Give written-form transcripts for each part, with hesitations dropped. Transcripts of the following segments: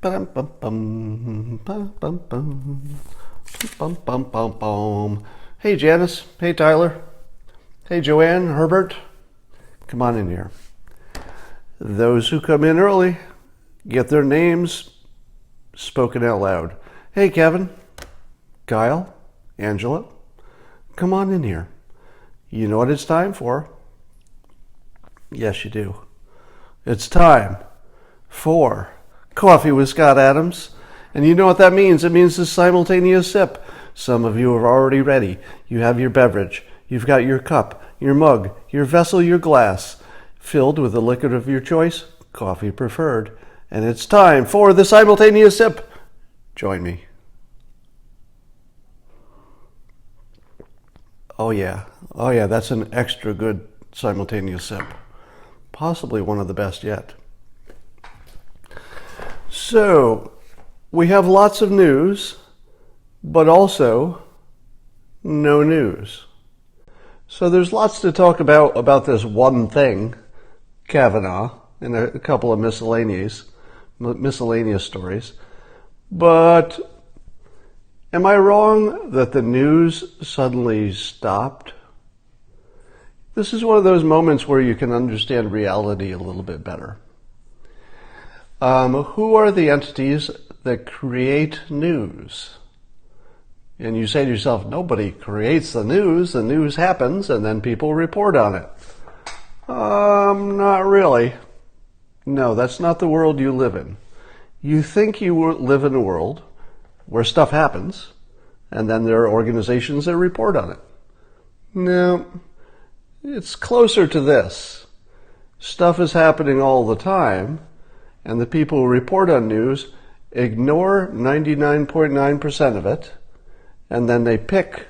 Bum, bum, bum, bum, bum, bum, bum, bum, bum, bum. Hey Janice, hey Tyler, hey Joanne, Herbert, come on in here. Those who come in early get their names spoken out loud. Hey Kevin, Kyle, Angela, come on in here. You know what it's time for? Yes, you do. It's time for Coffee with Scott Adams. And you know what that means? It means the simultaneous sip. Some of you are already ready. You have your beverage. You've got your cup, your mug, your vessel, your glass, filled with the liquid of your choice, coffee preferred. And it's time for the simultaneous sip. Join me. Oh yeah, that's an extra good simultaneous sip. Possibly one of the best yet. So, we have lots of news, but also no news. So there's lots to talk about this one thing, Kavanagh, and a couple of miscellaneous stories. But am I wrong that the news suddenly stopped? This is one of those moments where you can understand reality a little bit better. Who are the entities that create news? And you say to yourself, nobody creates the news happens and then people report on it. Not really. No, that's not the world you live in. You think you live in a world where stuff happens and then there are organizations that report on it. No, it's closer to this. Stuff is happening all the time, and the people who report on news ignore 99.9% of it, and then they pick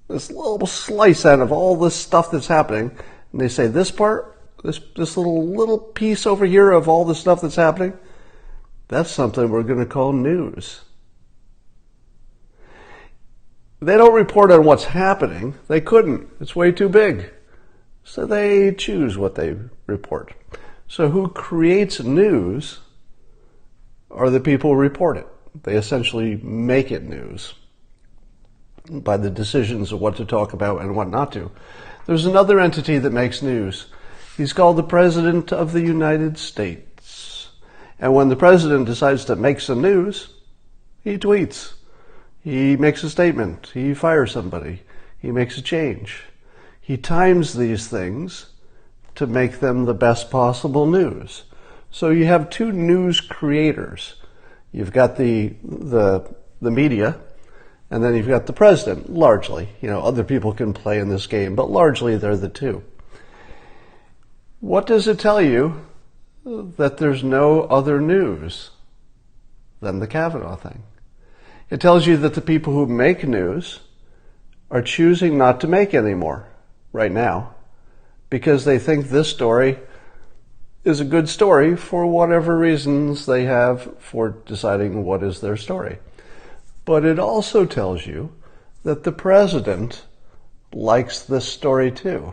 this little slice out of all this stuff that's happening, and they say, this part, this little piece over here of all the stuff that's happening, that's something we're going to call news. They don't report on what's happening. They couldn't. It's way too big. So they choose what they report. So who creates news are the people who report it. They essentially make it news by the decisions of what to talk about and what not to. There's another entity that makes news. He's called the President of the United States. And when the President decides to make some news, he tweets. He makes a statement. He fires somebody. He makes a change. He times these things to make them the best possible news. So you have two news creators. You've got the media, and then you've got the president, largely. Other people can play in this game, but largely they're the two. What does it tell you that there's no other news than the Kavanagh thing? It tells you that the people who make news are choosing not to make any more right now because they think this story is a good story for whatever reasons they have for deciding what is their story. But it also tells you that the president likes this story too.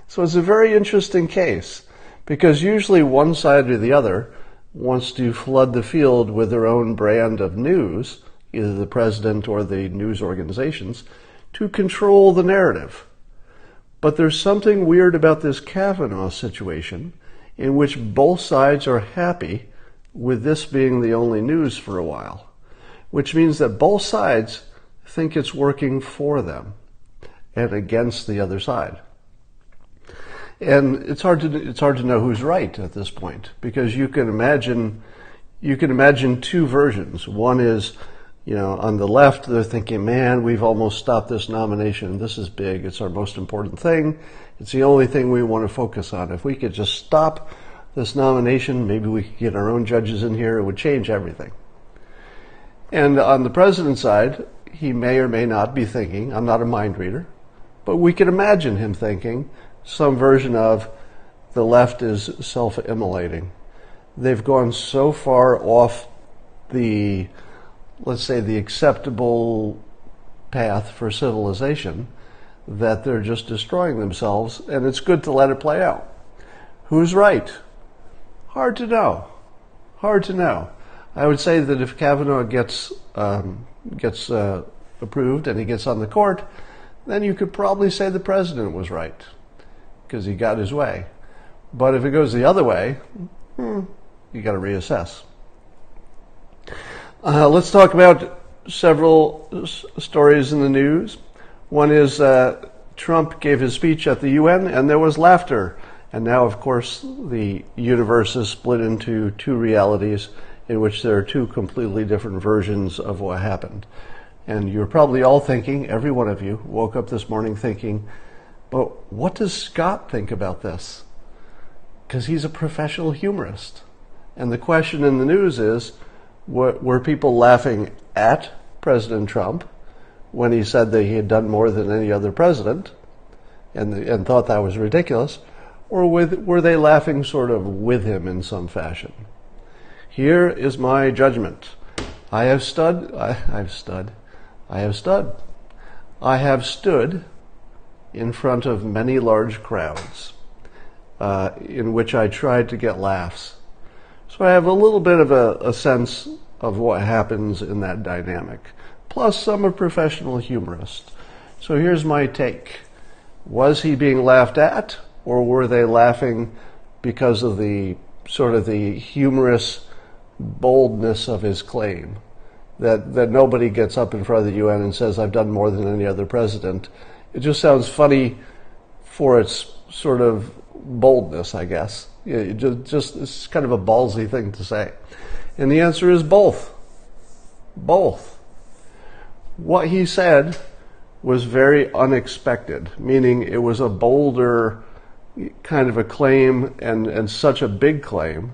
So it's a very interesting case because usually one side or the other wants to flood the field with their own brand of news, either the president or the news organizations, to control the narrative. But there's something weird about this Kavanagh situation in which both sides are happy with this being the only news for a while, which means that both sides think it's working for them and against the other side. And it's hard to know who's right at this point, because you can imagine two versions. One is, on the left, they're thinking, man, we've almost stopped this nomination. This is big. It's our most important thing. It's the only thing we want to focus on. If we could just stop this nomination, maybe we could get our own judges in here. It would change everything. And on the president's side, he may or may not be thinking, I'm not a mind reader, but we can imagine him thinking some version of the left is self-immolating. They've gone so far off the, let's say, the acceptable path for civilization that they're just destroying themselves, and it's good to let it play out. Who's right? Hard to know. Hard to know. I would say that if Kavanaugh gets approved and he gets on the court, then you could probably say the president was right because he got his way. But if it goes the other way, you got to reassess. Let's talk about several stories in the news. One is Trump gave his speech at the UN and there was laughter. And now, of course, the universe is split into two realities in which there are two completely different versions of what happened. And you're probably all thinking, every one of you woke up this morning thinking, but what does Scott think about this? Because he's a professional humorist. And the question in the news is, were people laughing at President Trump when he said that he had done more than any other president and thought that was ridiculous? Or were they laughing sort of with him in some fashion? Here is my judgment. I have stood in front of many large crowds in which I tried to get laughs. So I have a little bit of a sense of what happens in that dynamic. Plus, I'm a professional humorist. So here's my take. Was he being laughed at, or were they laughing because of the sort of the humorous boldness of his claim? That nobody gets up in front of the UN and says, I've done more than any other president. It just sounds funny for its sort of boldness, I guess. It's kind of a ballsy thing to say. And the answer is both. Both. What he said was very unexpected, meaning it was a bolder kind of a claim and such a big claim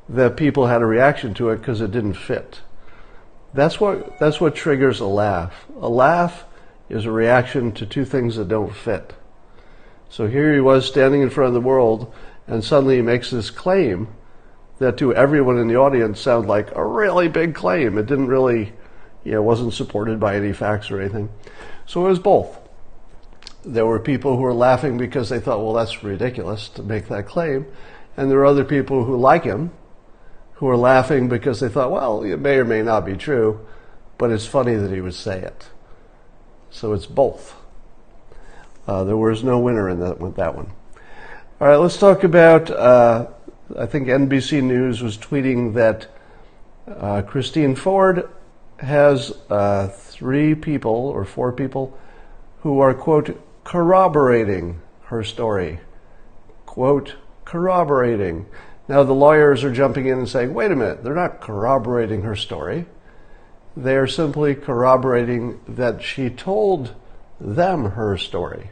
that people had a reaction to it because it didn't fit. That's what triggers a laugh. A laugh is a reaction to two things that don't fit. So here he was standing in front of the world, and suddenly he makes this claim that to everyone in the audience sounded like a really big claim. It didn't really, wasn't supported by any facts or anything. So it was both. There were people who were laughing because they thought, well, that's ridiculous to make that claim. And there were other people who like him who were laughing because they thought, well, it may or may not be true, but it's funny that he would say it. So it's both. There was no winner in that one. All right, let's talk about, I think NBC News was tweeting that Christine Ford has 3 people or 4 people who are, quote, corroborating her story. Quote, corroborating. Now the lawyers are jumping in and saying, wait a minute, they're not corroborating her story. They are simply corroborating that she told them her story.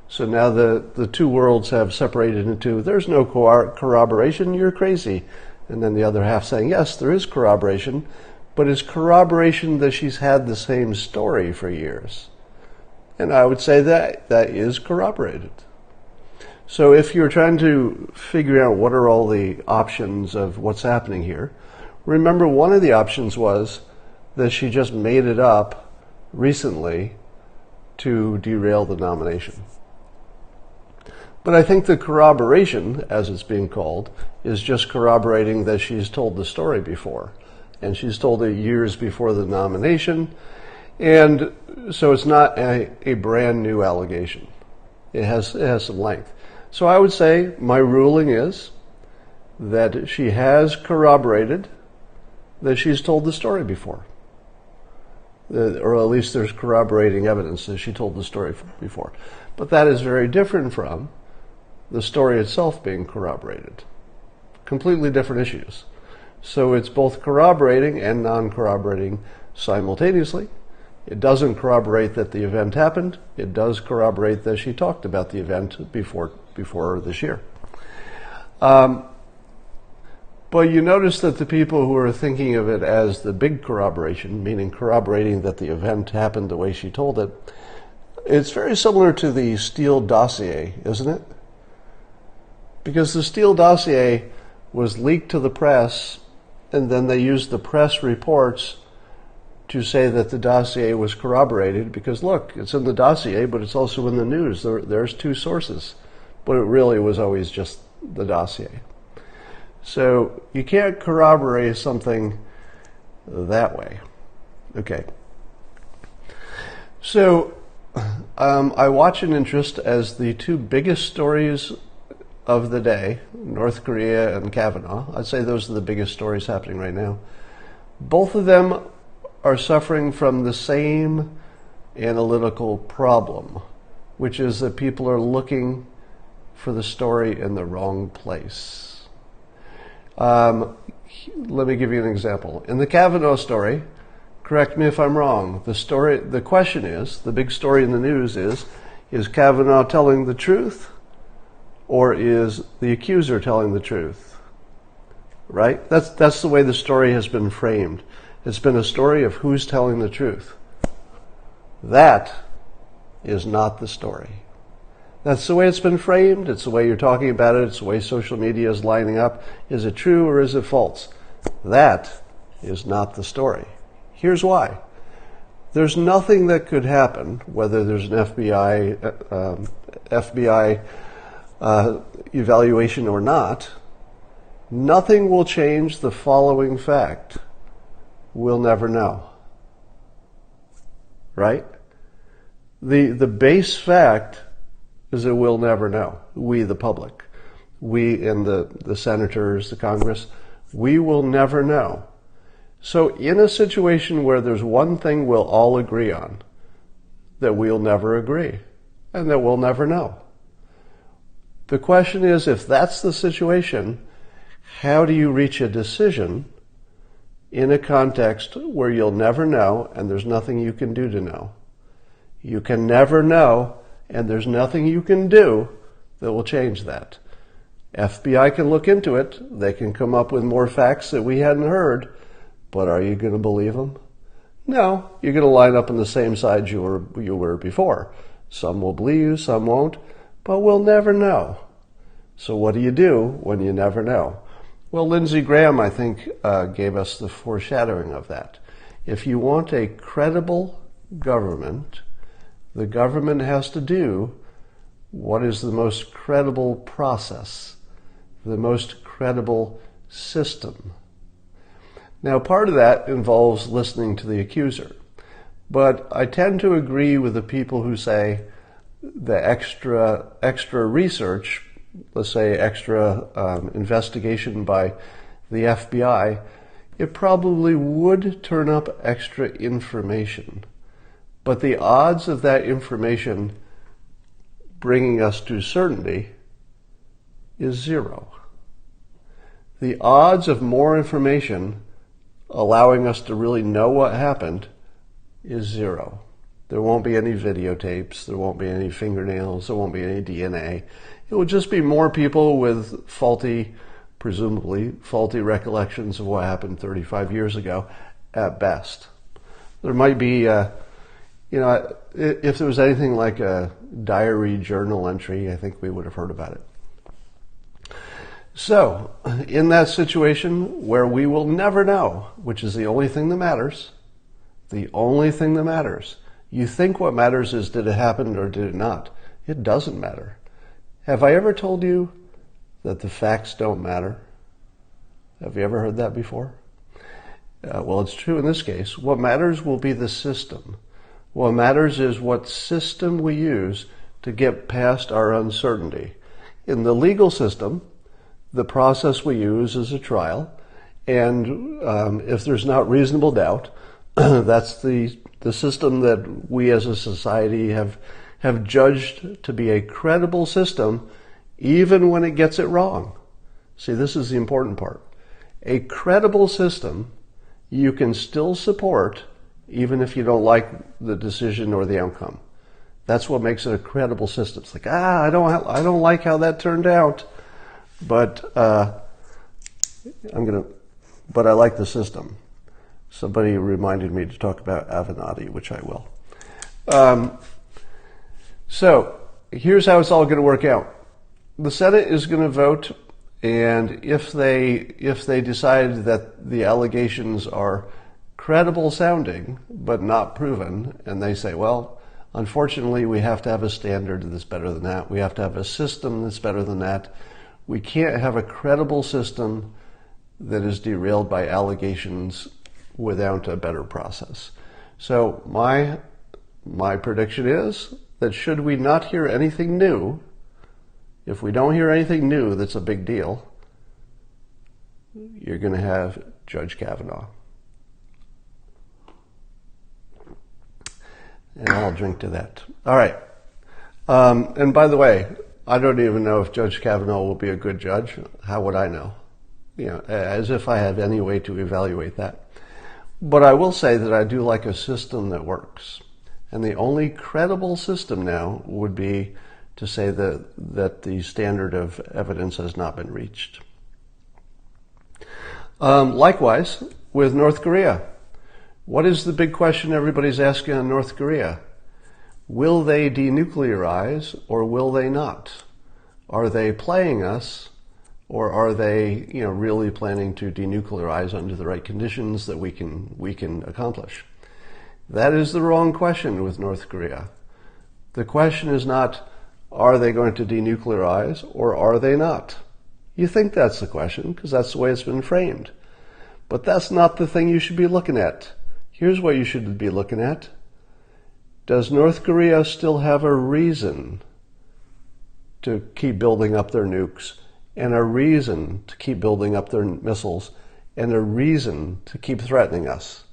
So now the two worlds have separated into, there's no corroboration, you're crazy. And then the other half saying, yes, there is corroboration, but it's corroboration that she's had the same story for years. And I would say that is corroborated. So if you're trying to figure out what are all the options of what's happening here, remember one of the options was that she just made it up recently to derail the nomination. But I think the corroboration, as it's being called, is just corroborating that she's told the story before. And she's told it years before the nomination. And so it's not a brand new allegation. It has some length. So I would say my ruling is that she has corroborated that she's told the story before. Or at least there's corroborating evidence that she told the story before. But that is very different from the story itself being corroborated. Completely different issues. So it's both corroborating and non-corroborating simultaneously. It doesn't corroborate that the event happened. It does corroborate that she talked about the event before this year. But you notice that the people who are thinking of it as the big corroboration, meaning corroborating that the event happened the way she told it, it's very similar to the Steele dossier, isn't it? Because the Steele dossier was leaked to the press, and then they used the press reports to say that the dossier was corroborated because, look, it's in the dossier, but it's also in the news. There's 2 sources. But it really was always just the dossier. So you can't corroborate something that way. Okay. So I watch in interest as the two biggest stories of the day, North Korea and Kavanaugh. I'd say those are the biggest stories happening right now. Both of them are suffering from the same analytical problem, which is that people are looking for the story in the wrong place. Let me give you an example. In the Kavanagh story, correct me if I'm wrong, the question is, the big story in the news is Kavanagh telling the truth, or is the accuser telling the truth? Right? That's the way the story has been framed. It's been a story of who's telling the truth. That is not the story. That's the way it's been framed. It's the way you're talking about it. It's the way social media is lining up. Is it true or is it false? That is not the story. Here's why. There's nothing that could happen, whether there's an FBI evaluation or not. Nothing will change the following fact. We'll never know. Right? The base fact is that we'll never know. We, the public, we and the senators, the Congress, we will never know. So in a situation where there's one thing we'll all agree on, that we'll never agree, and that we'll never know. The question is, if that's the situation, how do you reach a decision in a context where you'll never know and there's nothing you can do to know? You can never know, and there's nothing you can do that will change that. FBI can look into it. They can come up with more facts that we hadn't heard, but are you going to believe them? No, you're going to line up on the same side you were before. Some will believe you, some won't, but we'll never know. So what do you do when you never know? Well, Lindsey Graham, I think, gave us the foreshadowing of that. If you want a credible government, the government has to do what is the most credible process, the most credible system. Now, part of that involves listening to the accuser. But I tend to agree with the people who say the extra research, let's say extra investigation by the FBI, it probably would turn up extra information. But the odds of that information bringing us to certainty is zero. The odds of more information allowing us to really know what happened is zero. There won't be any videotapes, there won't be any fingernails, there won't be any DNA. It will just be more people with presumably faulty recollections of what happened 35 years ago at best. There might be, if there was anything like a diary journal entry, I think we would have heard about it. So, in that situation where we will never know, which is the only thing that matters, you think what matters is did it happen or did it not? It doesn't matter. Have I ever told you that the facts don't matter? Have you ever heard that before? Well, it's true in this case. What matters will be the system. What matters is what system we use to get past our uncertainty. In the legal system, the process we use is a trial, and if there's not reasonable doubt, that's the system that we as a society have judged to be a credible system, even when it gets it wrong. See, this is the important part. A credible system you can still support even if you don't like the decision or the outcome. That's what makes it a credible system. It's like, I don't like how that turned out, but I like the system. Somebody reminded me to talk about Avenatti, which I will. So here's how it's all going to work out. The Senate is going to vote, and if they decide that the allegations are credible sounding but not proven, and they say, well, unfortunately we have to have a standard that's better than that, we have to have a system that's better than that, We can't have a credible system that is derailed by allegations without a better process. So my prediction is that should we not hear anything new, if we don't hear anything new that's a big deal, you're going to have Judge Kavanaugh. And I'll drink to that. All right. And by the way, I don't even know if Judge Kavanaugh will be a good judge. How would I know? As if I have any way to evaluate that. But I will say that I do like a system that works. And the only credible system now would be to say that the standard of evidence has not been reached. Likewise, with North Korea. What is the big question everybody's asking on North Korea? Will they denuclearize or will they not? Are they playing us or are they, really planning to denuclearize under the right conditions that we can accomplish? That is the wrong question with North Korea. The question is not, are they going to denuclearize or are they not? You think that's the question because that's the way it's been framed. But that's not the thing you should be looking at. Here's what you should be looking at. Does North Korea still have a reason to keep building up their nukes and a reason to keep building up their missiles and a reason to keep threatening us?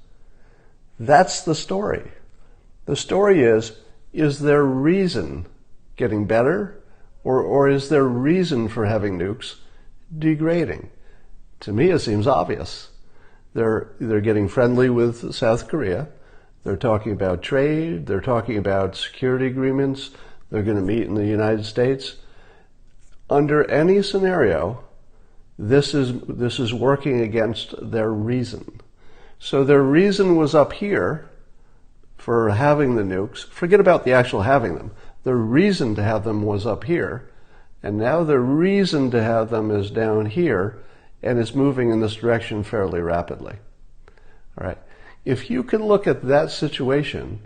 That's the story. The story is their reason getting better or is their reason for having nukes degrading? To me, it seems obvious. They're getting friendly with South Korea. They're talking about trade. They're talking about security agreements. They're going to meet in the United States. Under any scenario, this is working against their reason. So their reason was up here for having the nukes. Forget about the actual having them. The reason to have them was up here. And now the reason to have them is down here, and it's moving in this direction fairly rapidly. All right. If you can look at that situation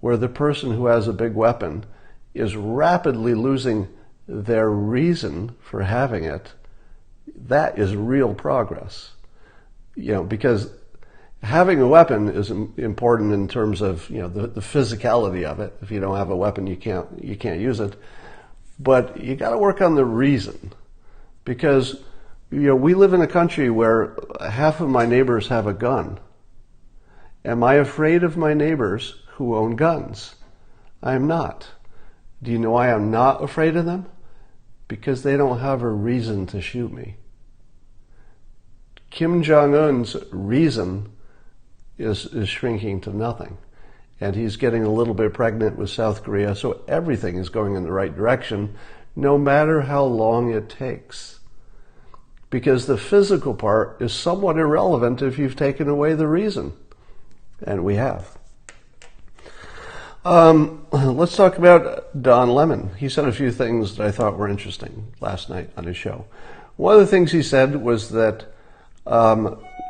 where the person who has a big weapon is rapidly losing their reason for having it, that is real progress. Because having a weapon is important in terms of, the physicality of it. If you don't have a weapon, you can't use it. But you got to work on the reason, because we live in a country where half of my neighbors have a gun. Am I afraid of my neighbors who own guns? I am not. Do you know why I'm not afraid of them? Because they don't have a reason to shoot me. Kim Jong-un's reason is shrinking to nothing. And he's getting a little bit pregnant with South Korea, so everything is going in the right direction, no matter how long it takes. Because the physical part is somewhat irrelevant if you've taken away the reason. And we have. Let's talk about Don Lemon. He said a few things that I thought were interesting last night on his show. One of the things he said was that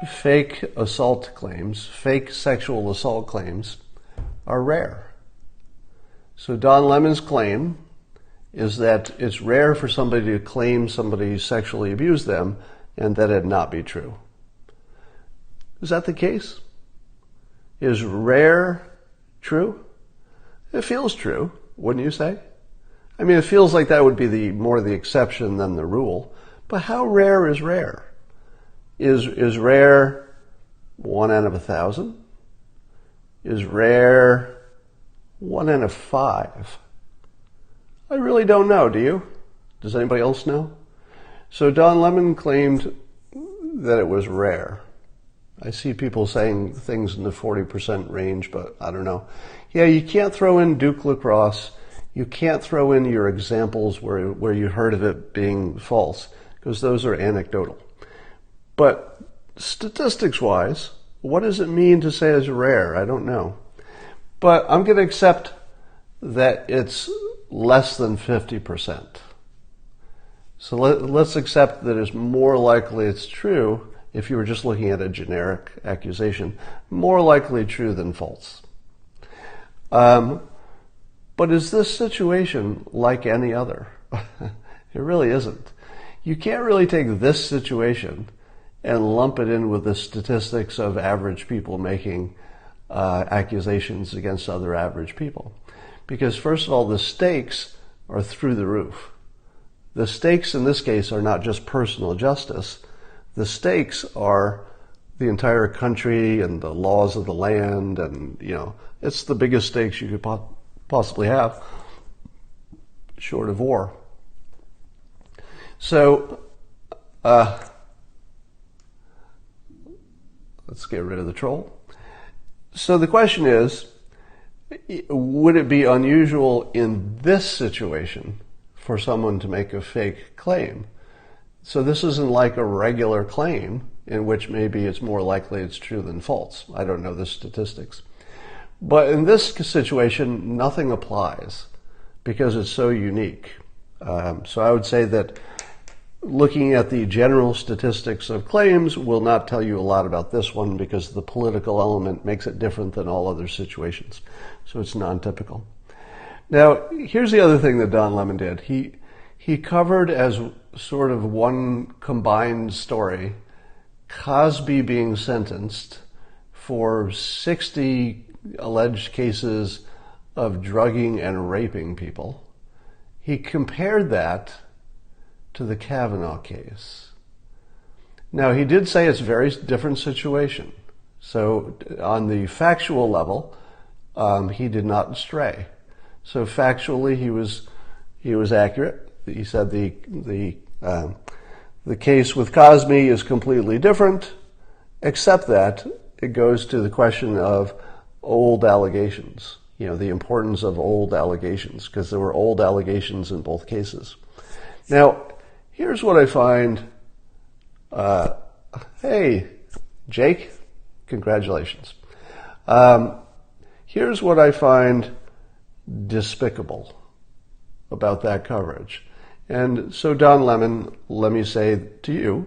fake assault claims, fake sexual assault claims, are rare. So Don Lemon's claim is that it's rare for somebody to claim somebody sexually abused them and that it not be true. Is that the case? Is rare true? It feels true, wouldn't you say? I mean, it feels like that would be more the exception than the rule. But how rare is rare? Is rare 1 out of 1,000? Is rare 1 out of 5? I really don't know, do you? Does anybody else know? So Don Lemon claimed that it was rare. I see people saying things in the 40% range, but I don't know. Yeah, you can't throw in Duke lacrosse. You can't throw in your examples where you heard of it being false, because those are anecdotal. But statistics-wise, what does it mean to say it's rare? I don't know. But I'm going to accept that it's less than 50%. So let's accept that it's more likely it's true, if you were just looking at a generic accusation, more likely true than false. But is this situation like any other? It really isn't. you can't really take this situation and lump it in with the statistics of average people making accusations against other average people. Because first of all, the stakes are through the roof. The stakes in this case are not just personal justice. The stakes are the entire country and the laws of the land, and it's the biggest stakes you could possibly have, short of war. So, let's get rid of the troll. So the question is, would it be unusual in this situation for someone to make a fake claim? So this isn't like a regular claim in which maybe it's more likely it's true than false. I don't know the statistics. But in this situation, nothing applies because it's so unique. So I would say that looking at the general statistics of claims will not tell you a lot about this one because the political element makes it different than all other situations. So it's non-typical. Now, here's the other thing that Don Lemon did. He covered as sort of one combined story Cosby being sentenced for 60 alleged cases of drugging and raping people. He compared that to the Kavanagh case. Now, he did say it's a very different situation. So on the factual level, he did not stray. So factually, he was accurate. He said the case with Cosby is completely different, except that it goes to the question of old allegations. The importance of old allegations, because there were old allegations in both cases. Now, here's what I find. Hey, Jake, congratulations. Here's what I find despicable about that coverage. And so, Don Lemon, let me say to you,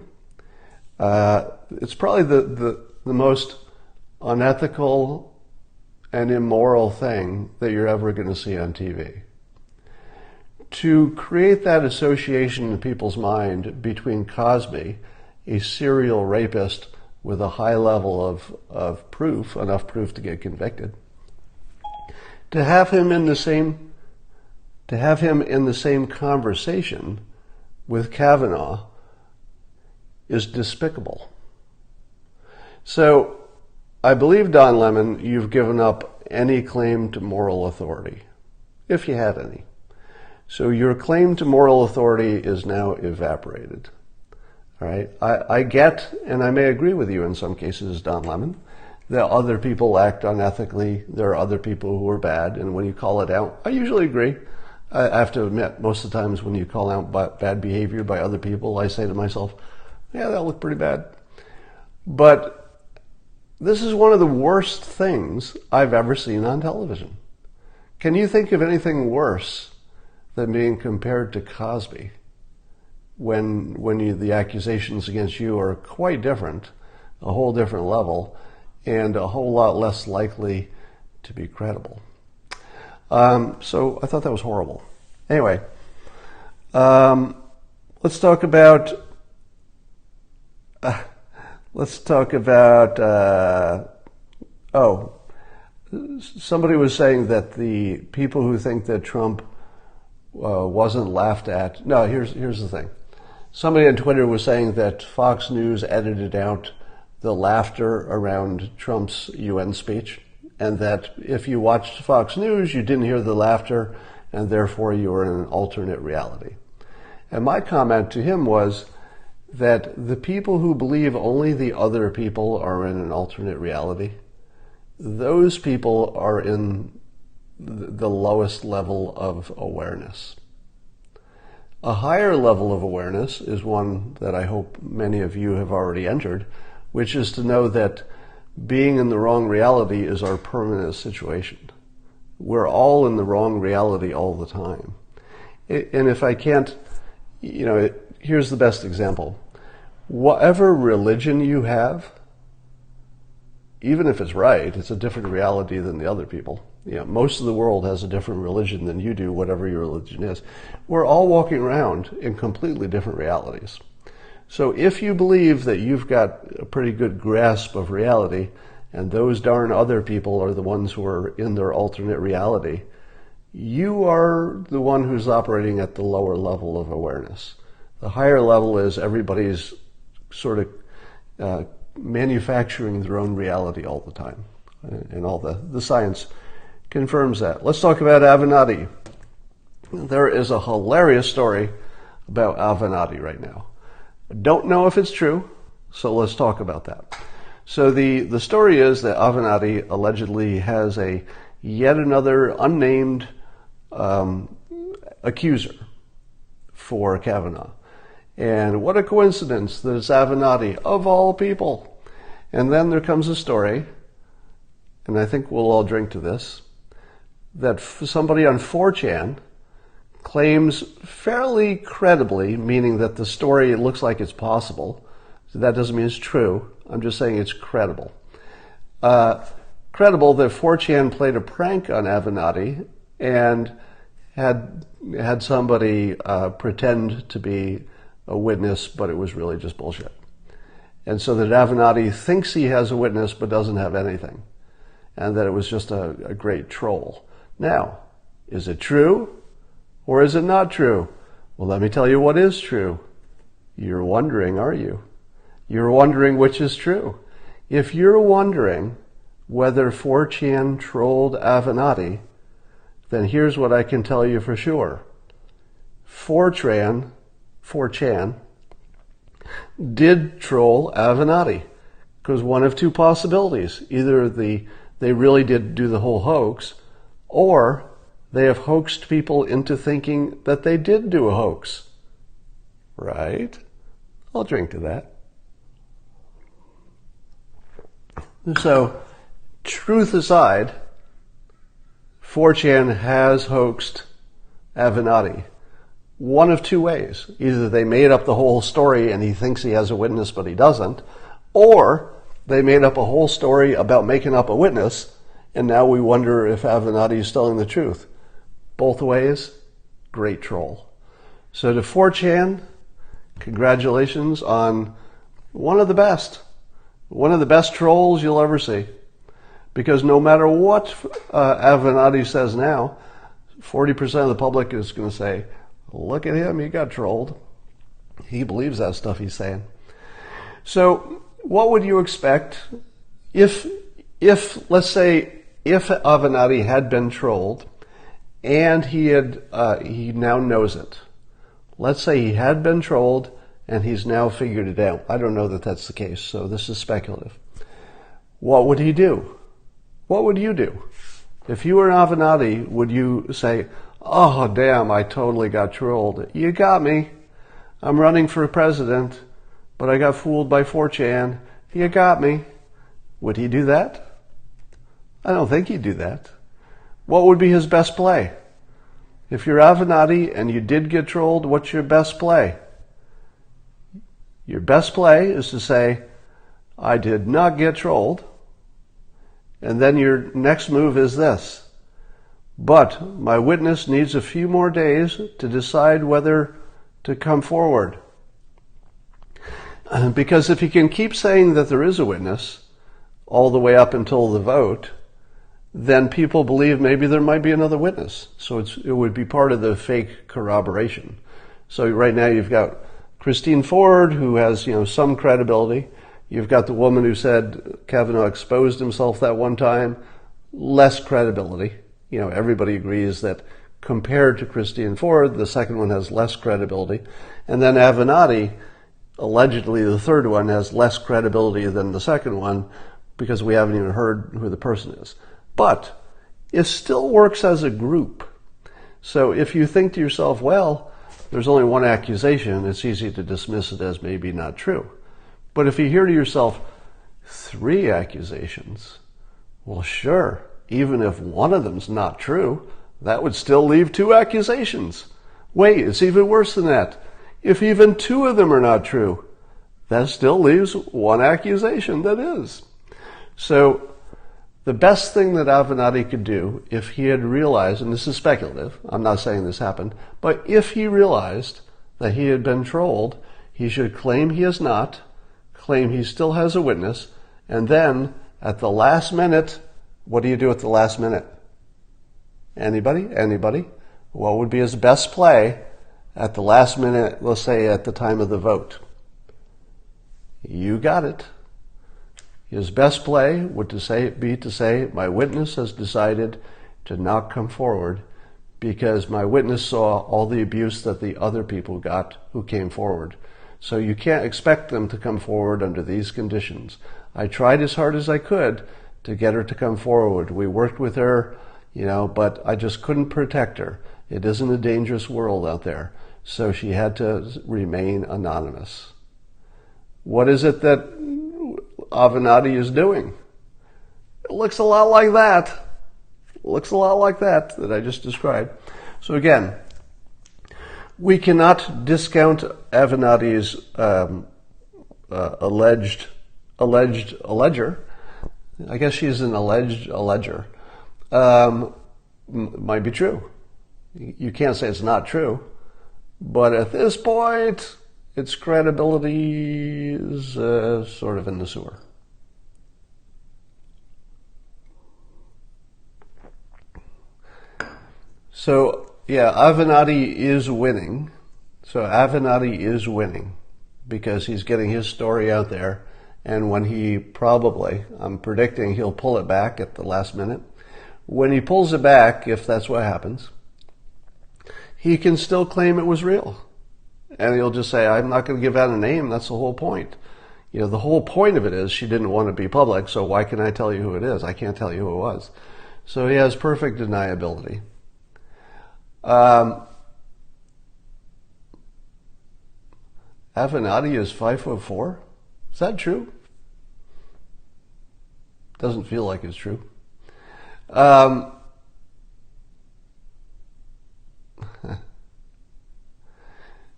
it's probably the most unethical and immoral thing that you're ever going to see on TV. To create that association in people's mind between Cosby, a serial rapist with a high level of proof, enough proof to get convicted, to have him in the same conversation with Kavanagh is despicable. So I believe, Don Lemon, you've given up any claim to moral authority, if you had any. So your claim to moral authority is now evaporated. All right? I get, and I may agree with you in some cases, Don Lemon, that other people act unethically. There are other people who are bad, and when you call it out, I usually agree. I have to admit, most of the times when you call out bad behavior by other people, I say to myself, yeah, that looked pretty bad. But this is one of the worst things I've ever seen on television. Can you think of anything worse than being compared to Cosby when the accusations against you are quite different, a whole different level, and a whole lot less likely to be credible? So I thought that was horrible. Anyway, let's talk about somebody was saying that the people who think that Trump wasn't laughed at. No, here's the thing. Somebody on Twitter was saying that Fox News edited out the laughter around Trump's UN speech, and that if you watched Fox News, you didn't hear the laughter, and therefore you were in an alternate reality. And my comment to him was that the people who believe only the other people are in an alternate reality, those people are in the lowest level of awareness. A higher level of awareness is one that I hope many of you have already entered, which is to know that being in the wrong reality is our permanent situation. We're all in the wrong reality all the time. And if I can't, here's the best example. Whatever religion you have, even if it's right, it's a different reality than the other people. most of the world has a different religion than you do, whatever your religion is. We're all walking around in completely different realities. So if you believe that you've got a pretty good grasp of reality, and those darn other people are the ones who are in their alternate reality, you are the one who's operating at the lower level of awareness. The higher level is everybody's sort of manufacturing their own reality all the time. And all the science confirms that. Let's talk about Avenatti. There is a hilarious story about Avenatti right now. I don't know if it's true, so let's talk about that. So the story is that Avenatti allegedly has yet another unnamed accuser for Kavanagh. And what a coincidence that it's Avenatti, of all people. And then there comes a story, and I think we'll all drink to this, that somebody on 4chan claims fairly credibly, meaning that the story looks like it's possible. So that doesn't mean it's true. I'm just saying it's credible. Credible that 4chan played a prank on Avenatti and had somebody pretend to be a witness, but it was really just bullshit. And so that Avenatti thinks he has a witness but doesn't have anything. And that it was just a great troll. Now, is it true or is it not true? Well, let me tell you what is true. You're wondering, are you? You're wondering which is true. If you're wondering whether 4chan trolled Avenatti, then here's what I can tell you for sure. 4chan did troll Avenatti, because one of two possibilities. Either they really did do the whole hoax, or they have hoaxed people into thinking that they did do a hoax. Right? I'll drink to that. So, truth aside, 4chan has hoaxed Avenatti. One of two ways. Either they made up the whole story and he thinks he has a witness but he doesn't, or they made up a whole story about making up a witness and now we wonder if Avenatti is telling the truth. Both ways, great troll. So to 4chan, congratulations on one of the best trolls you'll ever see. Because no matter what Avenatti says now, 40% of the public is going to say, look at him, he got trolled. He believes that stuff he's saying. So what would you expect if let's say, if Avenatti had been trolled and he now knows it? Let's say he had been trolled and he's now figured it out. I don't know that that's the case, so this is speculative. What would he do? What would you do? If you were Avenatti, would you say, oh, damn, I totally got trolled. You got me. I'm running for president, but I got fooled by 4chan. You got me. Would he do that? I don't think he'd do that. What would be his best play? If you're Avenatti and you did get trolled, what's your best play? Your best play is to say, I did not get trolled. And then your next move is this. But my witness needs a few more days to decide whether to come forward. Because if you can keep saying that there is a witness all the way up until the vote, then people believe maybe there might be another witness. So it would be part of the fake corroboration. So right now you've got Christine Ford, who has, some credibility. You've got the woman who said Kavanagh exposed himself that one time, less credibility. Everybody agrees that compared to Christine Ford, the second one has less credibility. And then Avenatti, allegedly the third one, has less credibility than the second one because we haven't even heard who the person is. But it still works as a group. So if you think to yourself, well, there's only one accusation, it's easy to dismiss it as maybe not true. But if you hear to yourself, 3 accusations, well, sure, even if one of them's not true, that would still leave 2 accusations. Wait, it's even worse than that. If even 2 of them are not true, that still leaves 1 accusation that is. So The best thing that Avenatti could do, if he had realized, and this is speculative, I'm not saying this happened, but if he realized that he had been trolled, he should claim he is not, claim he still has a witness, and then at the last minute, what do you do at the last minute? Anybody? Anybody? What would be his best play at the last minute, let's say at the time of the vote? You got it. His best play would be to say, my witness has decided to not come forward because my witness saw all the abuse that the other people got who came forward. So you can't expect them to come forward under these conditions. I tried as hard as I could to get her to come forward. We worked with her, but I just couldn't protect her. It isn't a dangerous world out there. So she had to remain anonymous. What is it that Avenatti is doing? It looks a lot like that. It looks a lot like that I just described. So again, we cannot discount Avenatti's alleged alleger. I guess she's an alleged alleger. Might be true. You can't say it's not true. But at this point, its credibility is sort of in the sewer. So, yeah, Avenatti is winning. So Avenatti is winning because he's getting his story out there. And when I'm predicting he'll pull it back at the last minute. When he pulls it back, if that's what happens, he can still claim it was real. And he'll just say, I'm not going to give out a name. That's the whole point. The whole point of it is she didn't want to be public, so why can I tell you who it is? I can't tell you who it was. So he has perfect deniability. Avenatti is 5'4"? Is that true? Doesn't feel like it's true.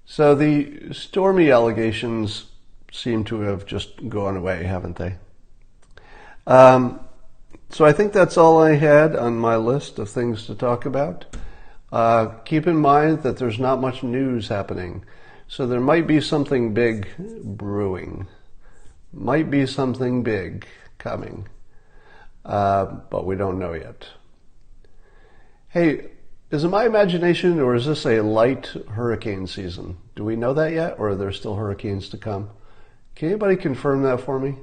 So the Stormy allegations seem to have just gone away, haven't they? So I think that's all I had on my list of things to talk about. Keep in mind that there's not much news happening. So there might be something big brewing. Might be something big coming. But we don't know yet. Hey, is it my imagination or is this a light hurricane season? Do we know that yet, or are there still hurricanes to come? Can anybody confirm that for me?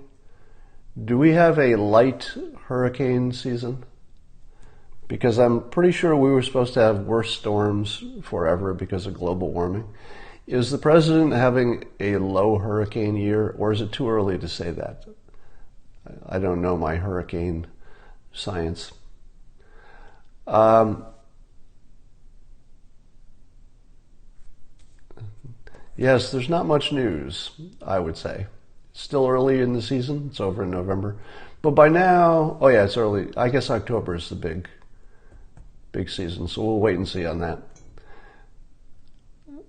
Do we have a light hurricane season? Because I'm pretty sure we were supposed to have worse storms forever because of global warming. Is the president having a low hurricane year, or is it too early to say that? I don't know my hurricane science. Yes, there's not much news, I would say. It's still early in the season. It's over in November. But by now, oh yeah, it's early. I guess October is the big season. So we'll wait and see on that.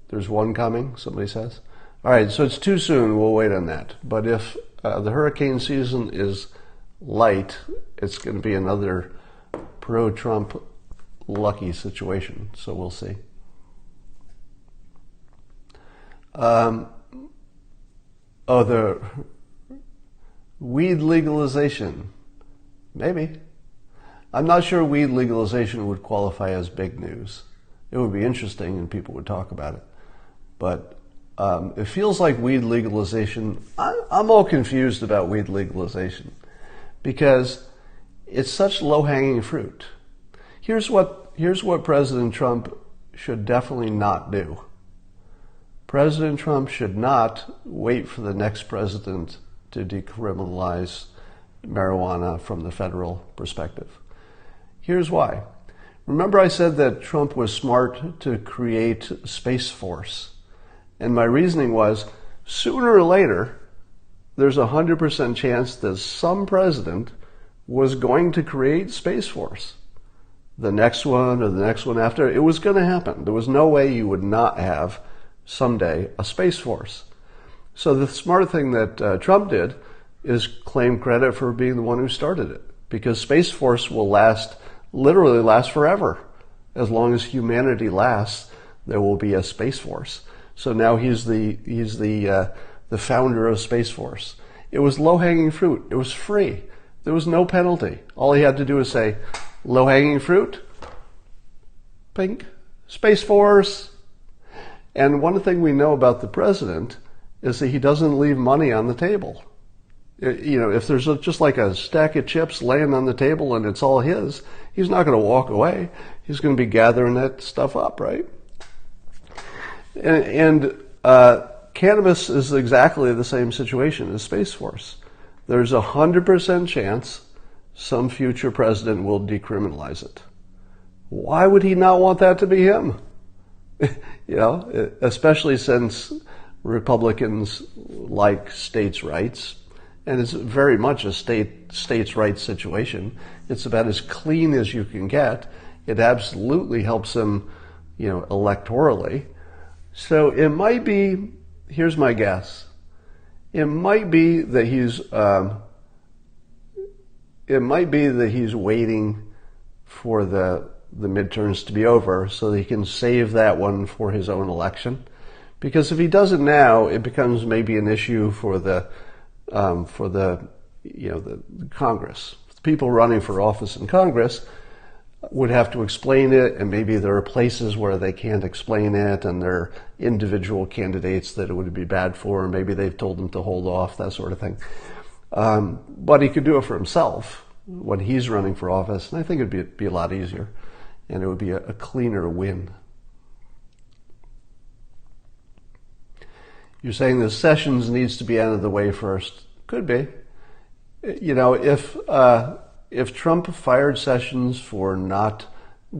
There's one coming, somebody says. All right, so it's too soon. We'll wait on that. But if the hurricane season is light, it's going to be another pro-Trump lucky situation. So we'll see. The weed legalization. Maybe. I'm not sure weed legalization would qualify as big news. It would be interesting and people would talk about it. But it feels like weed legalization, I'm all confused about weed legalization because it's such low-hanging fruit. Here's what President Trump should definitely not do. President Trump should not wait for the next president to decriminalize marijuana from the federal perspective. Here's why. Remember I said that Trump was smart to create Space Force. And my reasoning was, sooner or later, there's a 100% chance that some president was going to create Space Force. The next one or the next one after, it was going to happen. There was no way you would not have someday a Space Force. So the smart thing that Trump did is claim credit for being the one who started it, because Space Force will literally last forever. As long as humanity lasts, there will be a Space Force. So now he's the founder of Space Force. It was low-hanging fruit. It was free. There was no penalty. All he had to do was say, low-hanging fruit, pink, Space Force. And one thing we know about the president is that he doesn't leave money on the table. You know, if there's just like a stack of chips laying on the table and it's all his, he's not going to walk away. He's going to be gathering that stuff up, right? And cannabis is exactly the same situation as Space Force. There's 100% chance some future president will decriminalize it. Why would he not want that to be him? You know, especially since Republicans like states' rights, and it's very much a states' rights situation. It's about as clean as you can get. It absolutely helps him, you know, electorally. So it might be, here's my guess, it might be that he's waiting for the midterms to be over so that he can save that one for his own election. Because if he does it now, it becomes maybe an issue for the Congress. People running for office in Congress would have to explain it, and maybe there are places where they can't explain it, and there are individual candidates that it would be bad for, and maybe they've told them to hold off, that sort of thing. But he could do it for himself when he's running for office, and I think it'd be a lot easier, and it would be a cleaner win. You're saying that Sessions needs to be out of the way first. Could be. You know, if Trump fired Sessions for not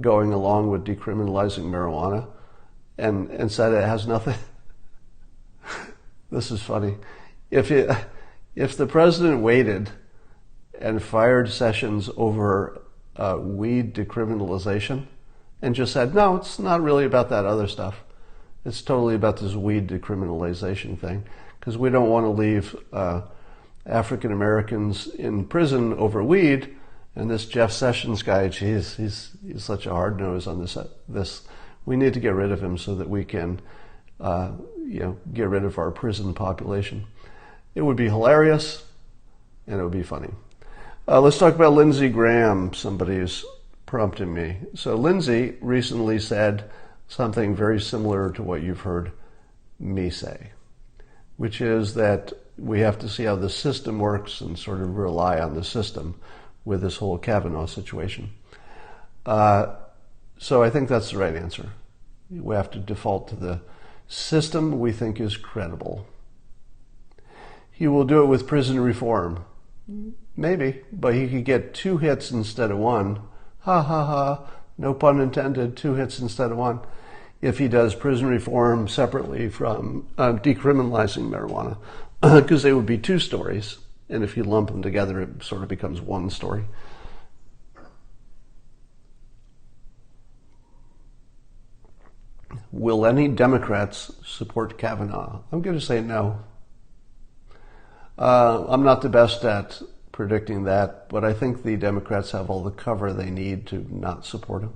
going along with decriminalizing marijuana and said it has nothing, this is funny. If the president waited and fired Sessions over weed decriminalization and just said, no, it's not really about that other stuff. It's totally about this weed decriminalization thing, because we don't want to leave African Americans in prison over weed. And this Jeff Sessions guy, geez, he's such a hard nose on this. We need to get rid of him so that we can, get rid of our prison population. It would be hilarious, and it would be funny. Let's talk about Lindsey Graham. Somebody is prompting me. So Lindsey recently said something very similar to what you've heard me say, which is that we have to see how the system works and sort of rely on the system with this whole Kavanaugh situation. So I think that's the right answer. We have to default to the system we think is credible. He will do it with prison reform. Maybe, but he could get 2 hits instead of 1. Ha ha ha, no pun intended, 2 hits instead of 1. If he does prison reform separately from decriminalizing marijuana, because they would be 2 stories. And if you lump them together, it sort of becomes 1 story. Will any Democrats support Kavanaugh? I'm going to say no. I'm not the best at predicting that, but I think the Democrats have all the cover they need to not support him.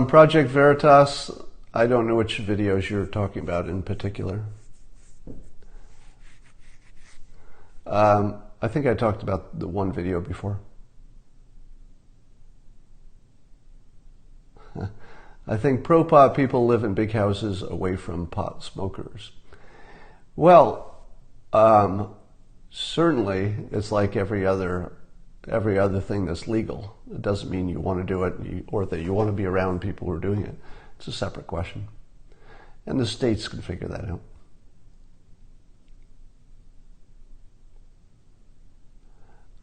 Project Veritas, I don't know which videos you're talking about in particular. I think I talked about the one video before. I think pro-pot people live in big houses away from pot smokers. Well, certainly it's like every other thing that's legal. It doesn't mean you want to do it or that you want to be around people who are doing it. It's a separate question. And the states can figure that out.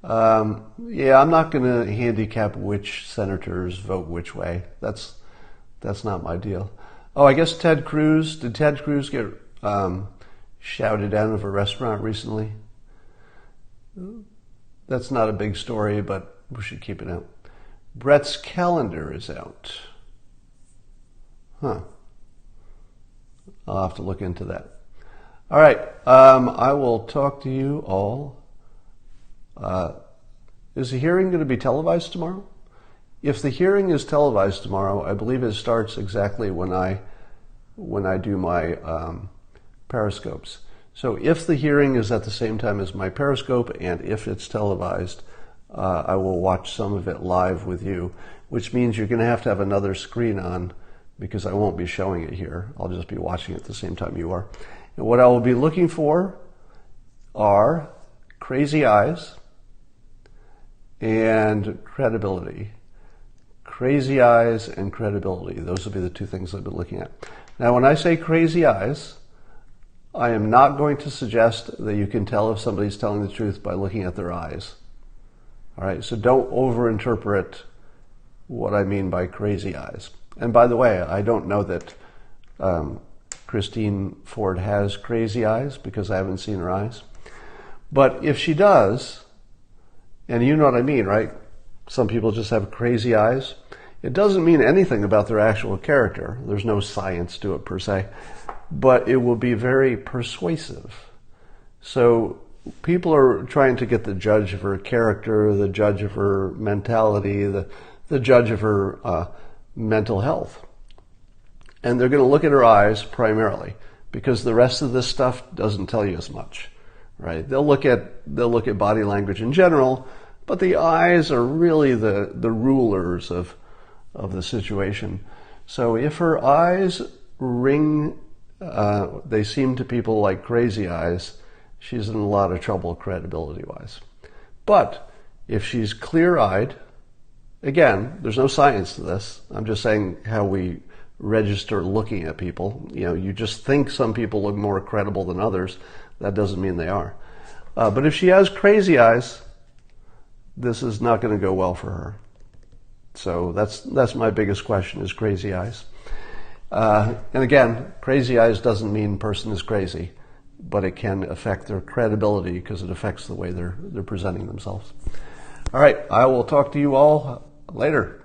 I'm not going to handicap which senators vote which way. That's not my deal. Oh, I guess Ted Cruz. Did Ted Cruz get shouted out of a restaurant recently? That's not a big story, but we should keep it out. Brett's calendar is out. Huh. I'll have to look into that. All right. I will talk to you all. Is the hearing going to be televised tomorrow? If the hearing is televised tomorrow, I believe it starts exactly when I do my Periscopes. So if the hearing is at the same time as my Periscope, and if it's televised, I will watch some of it live with you, which means you're going to have another screen on because I won't be showing it here. I'll just be watching it at the same time you are. And what I will be looking for are crazy eyes and credibility. Crazy eyes and credibility. Those will be the two things I've been looking at. Now, when I say crazy eyes, I am not going to suggest that you can tell if somebody's telling the truth by looking at their eyes. All right, so don't overinterpret what I mean by crazy eyes. And by the way, I don't know that Christine Ford has crazy eyes because I haven't seen her eyes. But if she does, and you know what I mean, right? Some people just have crazy eyes. It doesn't mean anything about their actual character. There's no science to it per se, but it will be very persuasive. So people are trying to get the judge of her character, the judge of her mentality, the judge of her mental health. And they're going to look at her eyes primarily because the rest of this stuff doesn't tell you as much, right? They'll look at body language in general, but the eyes are really the rulers of the situation. So if her eyes ring, they seem to people like crazy eyes, she's in a lot of trouble credibility-wise. But if she's clear-eyed, again, there's no science to this. I'm just saying how we register looking at people. You know, you just think some people look more credible than others. That doesn't mean they are. But if she has crazy eyes, this is not going to go well for her. So that's my biggest question, is crazy eyes. And again, crazy eyes doesn't mean person is crazy, but it can affect their credibility because it affects the way they're presenting themselves. All right, I will talk to you all later.